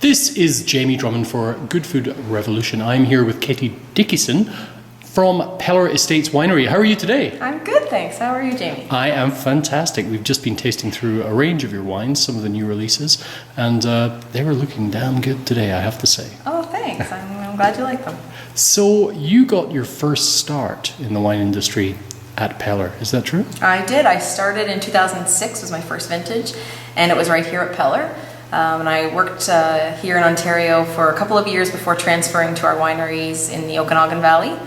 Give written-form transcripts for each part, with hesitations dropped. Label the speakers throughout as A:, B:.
A: This is Jamie Drummond for Good Food Revolution. I'm here with Katie Dickieson from Peller Estates Winery. How are you today?
B: I'm good, thanks. How are you, Jamie?
A: I am fantastic. We've just been tasting through a range of your wines, some of the new releases, and they were looking damn good today, I have to say.
B: Oh, thanks. I'm glad you like them.
A: So you got your first start in the wine industry at Peller, is that true?
B: I did. I started in 2006 was my first vintage, and it was right here at Peller. And I worked here in Ontario for a couple of years before transferring to our wineries in the Okanagan Valley.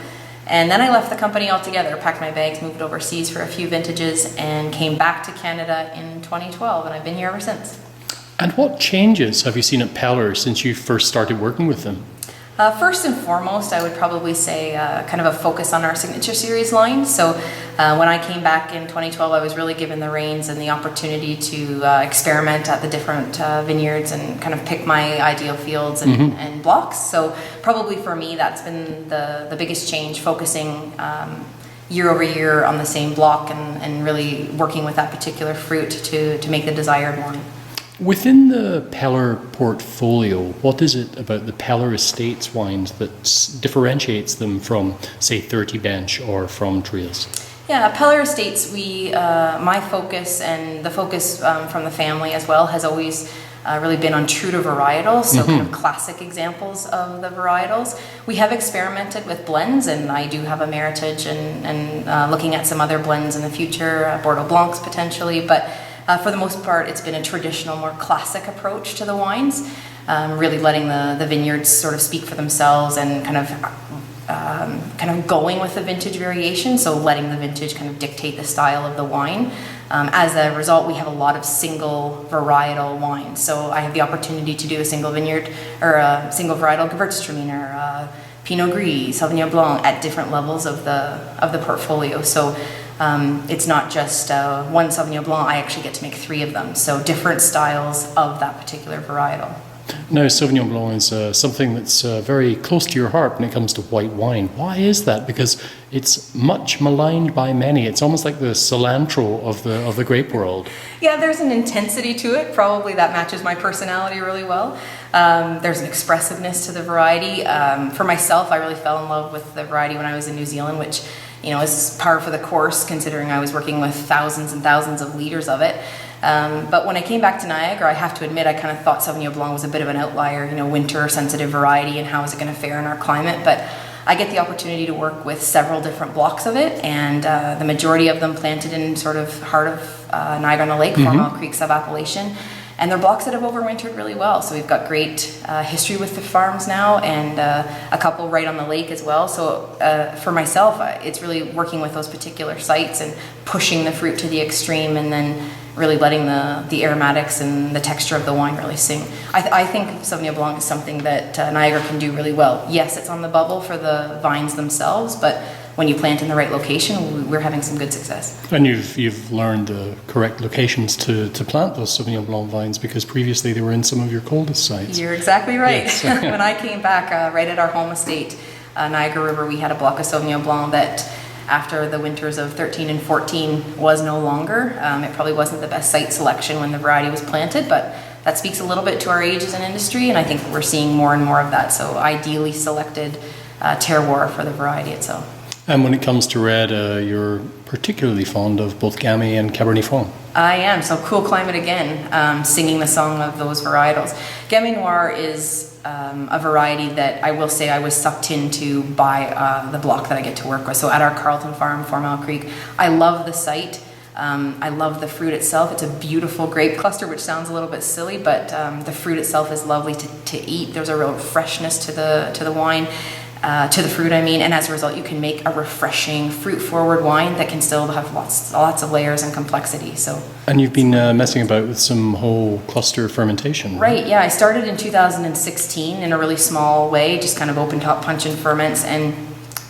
B: And then I left the company altogether, packed my bags, moved overseas for a few vintages, and came back to Canada in 2012, and I've been here ever since.
A: And what changes have you seen at Peller since you first started working with them?
B: First and foremost, I would probably say kind of a focus on our Signature Series line. So when I came back in 2012, I was really given the reins and the opportunity to experiment at the different vineyards and kind of pick my ideal fields and blocks. So probably for me, that's been the biggest change, focusing year over year on the same block and really working with that particular fruit to make the desired wine.
A: Within the Peller portfolio, what is it about the Peller Estates wines that differentiates them from, say, 30 Bench or from Trios?
B: Yeah, Peller Estates, my focus and the focus from the family as well has always really been on true to varietals, so kind of classic examples of the varietals. We have experimented with blends, and I do have a Meritage and looking at some other blends in the future, Bordeaux Blancs potentially, but for the most part, it's been a traditional, more classic approach to the wines, really letting the vineyards sort of speak for themselves and kind of going with the vintage variation, so letting the vintage kind of dictate the style of the wine. As a result, we have a lot of single varietal wines. So I have the opportunity to do a single vineyard or a single varietal Gewürztraminer, Pinot Gris, Sauvignon Blanc at different levels of the portfolio. So it's not just one Sauvignon Blanc, I actually get to make 3 of them. So different styles of that particular varietal.
A: Now, Sauvignon Blanc is something that's very close to your heart when it comes to white wine. Why is that? Because it's much maligned by many. It's almost like the cilantro of the grape world.
B: Yeah, there's an intensity to it. Probably that matches my personality really well. There's an expressiveness to the variety. For myself, I really fell in love with the variety when I was in New Zealand, which is par for the course considering I was working with thousands and thousands of liters of it. But when I came back to Niagara, I have to admit I kind of thought Sauvignon Blanc was a bit of an outlier, winter sensitive variety, and how is it going to fare in our climate. But I get the opportunity to work with several different blocks of it, and the majority of them planted in sort of heart of Niagara-on-the-Lake, 4 Mile Creek sub-appellation. And they're blocks that have overwintered really well. So we've got great history with the farms now, and a couple right on the lake as well. So for myself, it's really working with those particular sites and pushing the fruit to the extreme, and then really letting the aromatics and the texture of the wine really sing. I think Sauvignon Blanc is something that Niagara can do really well. Yes, it's on the bubble for the vines themselves, but when you plant in the right location, we're having some good success.
A: And you've learned the correct locations to plant those Sauvignon Blanc vines, because previously they were in some of your coldest sites.
B: You're exactly right.
A: Yes.
B: When I came back, right at our home estate, Niagara River, we had a block of Sauvignon Blanc that after the winters of 13 and 14 was no longer. It probably wasn't the best site selection when the variety was planted, but that speaks a little bit to our age as an industry, and I think we're seeing more and more of that. So ideally selected terroir for the variety itself.
A: And when it comes to red, you're particularly fond of both Gamay and Cabernet Franc.
B: I am. So cool climate again, singing the song of those varietals. Gamay Noir is a variety that I will say I was sucked into by the block that I get to work with. So at our Carleton farm, 4 Mile Creek, I love the site. I love the fruit itself. It's a beautiful grape cluster, which sounds a little bit silly, but the fruit itself is lovely to eat. There's a real freshness to the wine. To the fruit, and as a result, you can make a refreshing, fruit-forward wine that can still have lots of layers and complexity. So. And
A: you've been messing about with some whole cluster fermentation,
B: right? Yeah, I started in 2016 in a really small way, just kind of open-top punch and ferments, and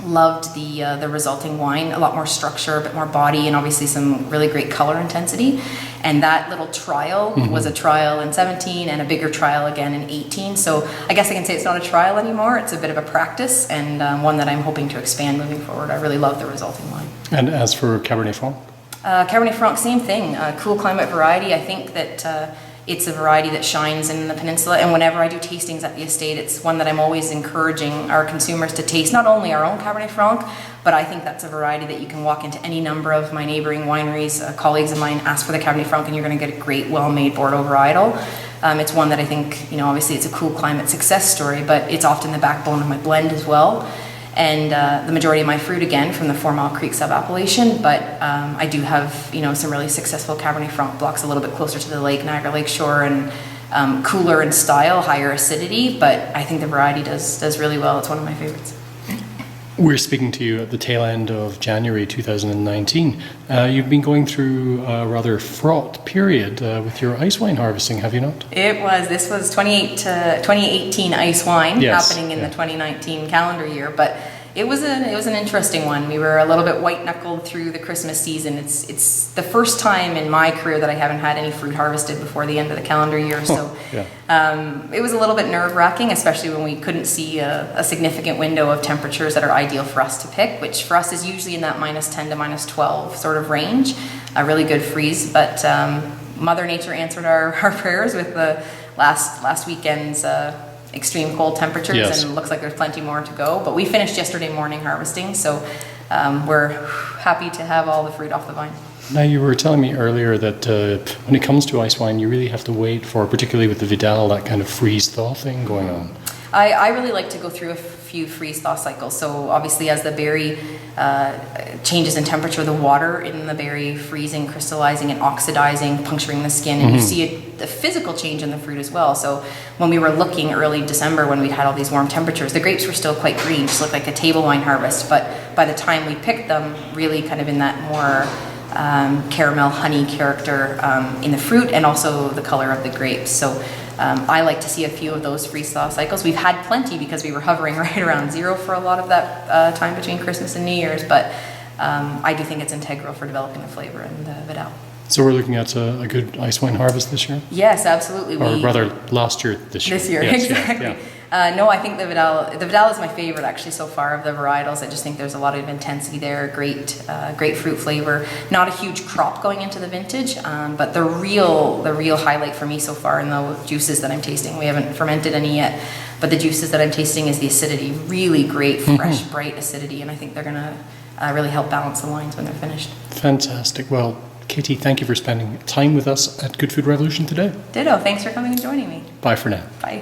B: loved the resulting wine. A lot more structure, a bit more body, and obviously some really great color intensity. And that little trial was a trial in 17 and a bigger trial again in 18. So I guess I can say it's not a trial anymore. It's a bit of a practice, and one that I'm hoping to expand moving forward. I really love the resulting wine.
A: And as for Cabernet Franc?
B: Cabernet Franc, same thing. Cool climate variety. I think that it's a variety that shines in the peninsula. And whenever I do tastings at the estate, it's one that I'm always encouraging our consumers to taste, not only our own Cabernet Franc, but I think that's a variety that you can walk into any number of my neighboring wineries. Colleagues of mine ask for the Cabernet Franc and you're going to get a great, well-made Bordeaux varietal. It's one that I think, obviously it's a cool climate success story, but it's often the backbone of my blend as well. And the majority of my fruit, again, from the 4 Mile Creek sub-appellation, but I do have, some really successful Cabernet Franc blocks a little bit closer to the lake, Niagara Lake Shore, and cooler in style, higher acidity, but I think the variety does really well. It's one of my favorites.
A: We're speaking to you at the tail end of January 2019. You've been going through a rather fraught period with your ice wine harvesting, have you not?
B: This was 2018 ice wine,
A: yes,
B: happening in the 2019 calendar year, but it was an interesting one. We were a little bit white-knuckled through the Christmas season. It's the first time in my career that I haven't had any fruit harvested before the end of the calendar year, so it was a little bit nerve-wracking, especially when we couldn't see a significant window of temperatures that are ideal for us to pick, which for us is usually in that -10 to -12 sort of range, a really good freeze, but Mother Nature answered our prayers with the last weekend's extreme cold temperatures,
A: yes.
B: and it looks like there's plenty more to go. But we finished yesterday morning harvesting, so we're happy to have all the fruit off the vine.
A: Now, you were telling me earlier that when it comes to ice wine, you really have to wait for, particularly with the Vidal, that kind of freeze-thaw thing going on.
B: I really like to go through a few freeze-thaw cycles. So obviously as the berry changes in temperature, the water in the berry freezing, crystallizing, and oxidizing, puncturing the skin, and you see the physical change in the fruit as well. So when we were looking early December, when we had all these warm temperatures, the grapes were still quite green, just looked like a table wine harvest. But by the time we picked them, really kind of in that more caramel honey character in the fruit, and also the color of the grapes. So I like to see a few of those freeze-thaw cycles. We've had plenty because we were hovering right around 0 for a lot of that time between Christmas and New Year's, but I do think it's integral for developing the flavor in the Vidal.
A: So we're looking at a good ice wine harvest this year?
B: Yes, absolutely.
A: Or rather, last year, this year.
B: This year,
A: yes,
B: exactly.
A: Yeah.
B: No, I think the Vidal is my favorite actually so far of the varietals. I just think there's a lot of intensity there, great fruit flavor. Not a huge crop going into the vintage, but the real highlight for me so far in the juices that I'm tasting, we haven't fermented any yet, but the juices that I'm tasting is the acidity. Really great, fresh, bright acidity, and I think they're going to really help balance the wines when they're finished.
A: Fantastic. Well, Katie, thank you for spending time with us at Good Food Revolution today.
B: Ditto. Thanks for coming and joining me.
A: Bye for now.
B: Bye.